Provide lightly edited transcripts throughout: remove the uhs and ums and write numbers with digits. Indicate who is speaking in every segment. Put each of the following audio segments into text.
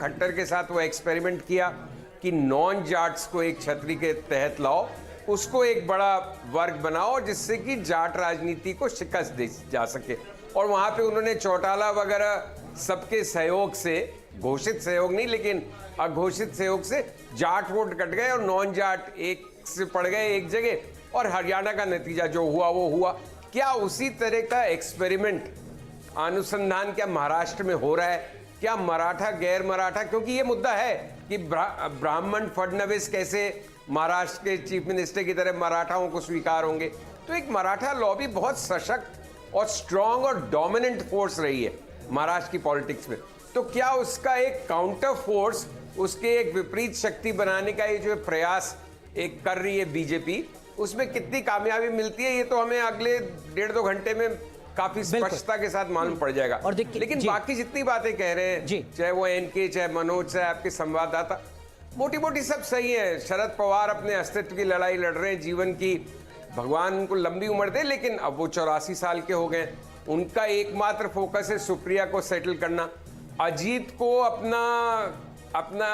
Speaker 1: खट्टर के साथ वो एक्सपेरिमेंट किया कि नॉन जाट्स को एक छतरी के तहत लाओ, उसको एक बड़ा वर्ग बनाओ जिससे कि जाट राजनीति को शिकस्त दी जा सके। और वहाँ पे उन्होंने चौटाला वगैरह सबके सहयोग से, घोषित सहयोग नहीं लेकिन अघोषित सहयोग से, जाट वोट कट गए और नॉन जाट एक से पड़ गए एक जगह। और हरियाणा का नतीजा जो हुआ वो हुआ। क्या उसी तरह का एक्सपेरिमेंट अनुसंधान क्या महाराष्ट्र में हो रहा है? क्या मराठा गैर मराठा, क्योंकि ये मुद्दा है कि ब्राह्मण फडणवीस कैसे महाराष्ट्र के चीफ मिनिस्टर की तरह मराठाओं को स्वीकार होंगे? तो एक मराठा लॉबी बहुत सशक्त और स्ट्रांग और डोमिनेंट फोर्स रही है महाराष्ट्र की पॉलिटिक्स में। तो क्या उसका एक काउंटर फोर्स, उसके एक विपरीत शक्ति बनाने का ये जो प्रयास एक कर रही है बीजेपी, उसमें कितनी कामयाबी मिलती है ये तो हमें अगले 1.5-2 घंटे में काफी स्पष्टता के साथ मालूम पड़ जाएगा। और लेकिन बाकी जितनी बातें कह रहे हैं, चाहे वो एनके, चाहे मनोज, चाहे आपके संवाददाता, मोटी मोटी सब सही है। शरद पवार अपने अस्तित्व की लड़ाई लड़ रहे हैं, जीवन की, भगवान उनको लंबी उम्र दे, लेकिन अब वो 84 साल के हो गए। उनका एकमात्र फोकस है सुप्रिया को सेटल करना, अजीत को अपना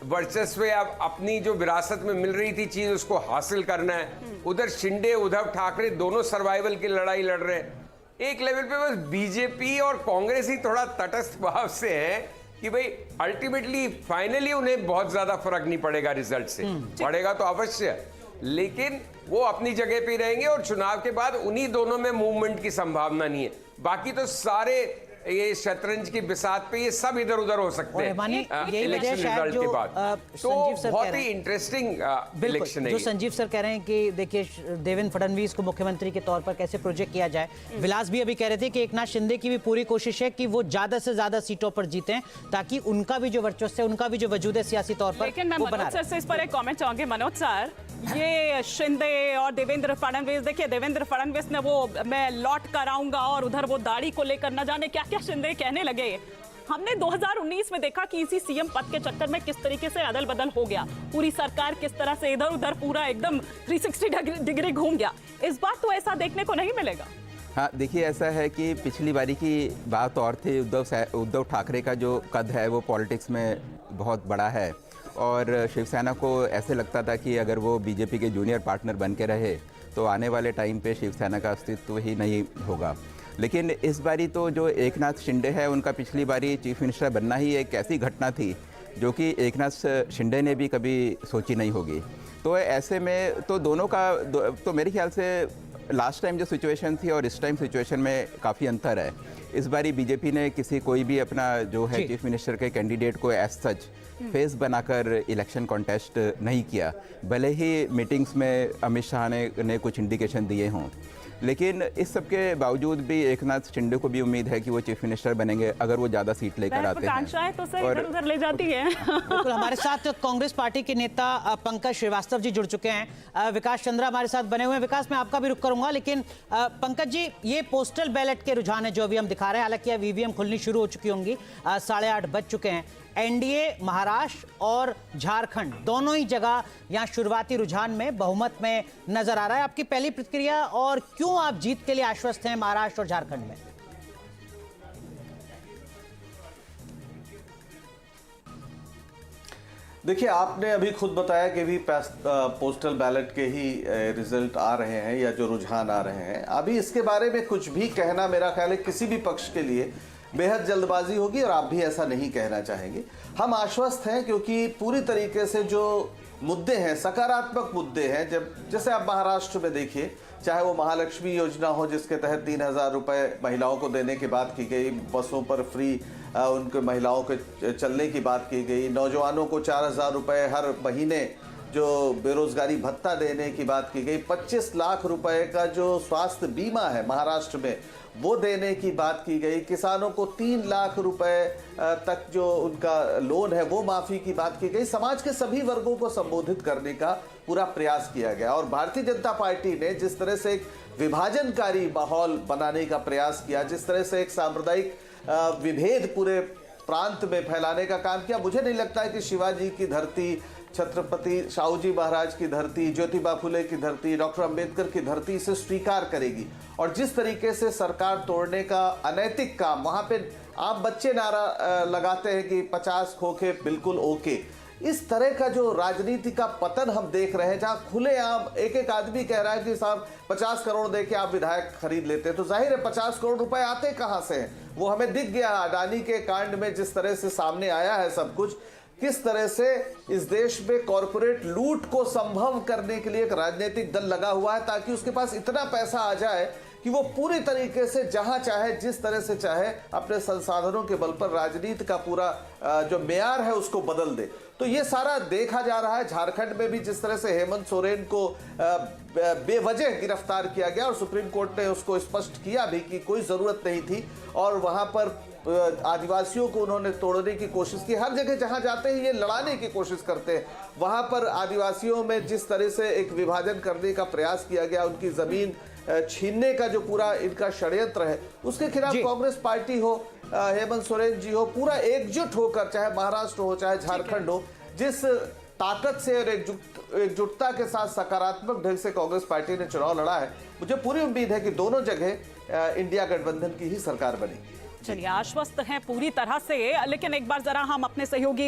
Speaker 1: वर्चस्व या अपनी जो विरासत में मिल रही थी चीज उसको हासिल करना है। उधर शिंदे, उद्धव ठाकरे दोनों सर्वाइवल की लड़ाई लड़ रहे हैं। एक लेवल पे बस बीजेपी और कांग्रेस ही थोड़ा तटस्थ भाव से है कि भाई अल्टीमेटली फाइनली उन्हें बहुत ज्यादा फर्क नहीं पड़ेगा रिजल्ट से, पड़ेगा तो अवश्य, लेकिन वो अपनी जगह पे रहेंगे और चुनाव के बाद उन्हीं दोनों में मूवमेंट की संभावना नहीं है। बाकी तो सारे ये शतरंज की बिसात पे ये सब इधर उधर हो सकते हैं इलेक्शन रिजल्ट के बाद। तो बहुत ही इंटरेस्टिंग इलेक्शन है।
Speaker 2: जो संजीव सर कह रहे हैं कि देखिए देवेंद्र फडणवीस को मुख्यमंत्री के तौर पर कैसे प्रोजेक्ट किया जाए, विलास भी अभी कह रहे थे कि एकनाथ शिंदे की भी पूरी कोशिश है कि वो ज्यादा से ज्यादा सीटों पर जीतें ताकि उनका भी जो वर्चस्व है, उनका भी जो वजूद है सियासी तौर पर।
Speaker 3: लेकिन मैं मनोज सर से इस पर एक कमेंट चाहूंगी। मनोज सर, ये शिंदे और देवेंद्र फडणवीस, देखिए देवेंद्र फडणवीस ने वो मैं लौट कर आऊंगा और उधर वो दाढ़ी को लेकर न जाने क्या क्या शिंदे कहने लगे। हमने 2019 में देखा कि इसी सीएम पद के चक्कर में किस तरीके से अदल बदल हो गया, पूरी सरकार किस तरह से इधर उधर पूरा एकदम 360 डिग्री घूम गया। इस बार तो ऐसा देखने को नहीं मिलेगा।
Speaker 4: हाँ देखिए, ऐसा है कि पिछली बारी की बात और थी। उद्धव ठाकरे का जो कद है वो पॉलिटिक्स में बहुत बड़ा है और शिवसेना को ऐसे लगता था कि अगर वो बीजेपी के जूनियर पार्टनर बन के रहे तो आने वाले टाइम पे शिवसेना का अस्तित्व ही नहीं होगा। लेकिन इस बारी तो जो एकनाथ शिंदे है उनका पिछली बारी चीफ मिनिस्टर बनना ही एक ऐसी घटना थी जो कि एकनाथ शिंदे ने भी कभी सोची नहीं होगी। तो ऐसे में तो दोनों का तो मेरे ख्याल से लास्ट टाइम जो सिचुएशन थी और इस टाइम सिचुएशन में काफ़ी अंतर है। इस बारी बीजेपी ने कोई भी अपना जो है चीफ मिनिस्टर के कैंडिडेट को एज सच फेस बनाकर इलेक्शन कॉन्टेस्ट नहीं किया, भले ही मीटिंग्स में अमित शाह ने कुछ इंडिकेशन दिए हों। लेकिन इस सब के बावजूद भी एकनाथ शिंदे को भी उम्मीद है कि वो चीफ मिनिस्टर बनेंगे अगर वो ज़्यादा सीट लेकर आते हैं
Speaker 3: तो सर इधर उधर ले जाती है।
Speaker 2: बिल्कुल, हमारे साथ कांग्रेस पार्टी के नेता पंकज श्रीवास्तव जी जुड़ चुके हैं, विकास चंद्रा हमारे साथ बने हुए हैं। विकास, मैं आपका भी रुख करूंगा, लेकिन पंकज जी, ये पोस्टल बैलेट के रुझान है जो अभी हम दिखा रहे हैं, हालांकि अब ईवीएम खुलनी शुरू हो चुकी होंगी, 8:30 बज चुके हैं। एनडीए महाराष्ट्र और झारखंड दोनों ही जगह यहां शुरुआती रुझान में बहुमत में नजर आ रहा है। आपकी पहली प्रतिक्रिया और क्यों आप जीत के लिए आश्वस्त हैं महाराष्ट्र और झारखंड में?
Speaker 5: देखिए, आपने अभी खुद बताया कि भी पोस्टल बैलेट के ही रिजल्ट आ रहे हैं या जो रुझान आ रहे हैं। अभी इसके बारे में कुछ भी कहना मेरा ख्याल है किसी भी पक्ष के लिए बेहद जल्दबाजी होगी और आप भी ऐसा नहीं कहना चाहेंगे। हम आश्वस्त हैं क्योंकि पूरी तरीके से जो मुद्दे हैं सकारात्मक मुद्दे हैं। जैसे आप महाराष्ट्र में देखिए, चाहे वो महालक्ष्मी योजना हो जिसके तहत 3,000 रुपये महिलाओं को देने की बात की गई, बसों पर फ्री उनके महिलाओं के चलने की बात की गई, नौजवानों को 4,000 रुपये हर महीने जो बेरोजगारी भत्ता देने की बात की गई, 25 लाख रुपए का जो स्वास्थ्य बीमा है महाराष्ट्र में वो देने की बात की गई, किसानों को 3 लाख रुपए तक जो उनका लोन है वो माफ़ी की बात की गई। समाज के सभी वर्गों को संबोधित करने का पूरा प्रयास किया गया और भारतीय जनता पार्टी ने जिस तरह से एक विभाजनकारी माहौल बनाने का प्रयास किया, जिस तरह से एक सांप्रदायिक विभेद पूरे प्रांत में फैलाने का काम किया, मुझे नहीं लगता है कि शिवाजी की धरती, छत्रपति शाहूजी महाराज की धरती, ज्योतिबा फुले की धरती, डॉक्टर अंबेडकर की धरती इसे स्वीकार करेगी। और जिस तरीके से सरकार तोड़ने का अनैतिक काम वहाँ पे आप बच्चे नारा लगाते हैं कि 50 खोखे बिल्कुल ओके। इस तरह का जो राजनीति का पतन हम देख रहे हैं, जहां खुलेआम एक एक आदमी कह रहा है कि साहब 50 करोड़ देके आप विधायक खरीद लेते हैं, तो जाहिर है 50 करोड़ रुपए आते कहां से हैं? वो हमें दिख गया अडानी के कांड में, जिस तरह से सामने आया है सब कुछ, किस तरह से इस देश में कॉरपोरेट लूट को संभव करने के लिए एक राजनीतिक दल लगा हुआ है, ताकि उसके पास इतना पैसा आ जाए कि वो पूरी तरीके से जहां चाहे, जिस तरह से चाहे, अपने संसाधनों के बल पर राजनीति का पूरा जो मेयार है उसको बदल दे। तो ये सारा देखा जा रहा है। झारखंड में भी जिस तरह से हेमंत सोरेन को बेवजह गिरफ्तार किया गया और सुप्रीम कोर्ट ने उसको स्पष्ट किया भी कि कोई जरूरत नहीं थी, और वहां पर आदिवासियों को उन्होंने तोड़ने की कोशिश की। हर जगह जहां जाते हैं ये लड़ाने की कोशिश करते हैं। वहां पर आदिवासियों में जिस तरह से एक विभाजन करने का प्रयास किया गया, उनकी जमीन छीनने का जो पूरा इनका षड्यंत्र है, उसके खिलाफ कांग्रेस पार्टी हो, हेमंत सोरेन जी हो, पूरा एकजुट होकर, चाहे महाराष्ट्र हो चाहे झारखंड हो, जिस ताकत से और एकजुटता के साथ सकारात्मक ढंग से कांग्रेस पार्टी ने चुनाव लड़ा है, मुझे पूरी उम्मीद है कि दोनों जगह इंडिया गठबंधन की ही सरकार बनेगी।
Speaker 3: चलिए, आश्वस्त हैं पूरी तरह से, लेकिन एक बार जरा हम अपने सहयोगी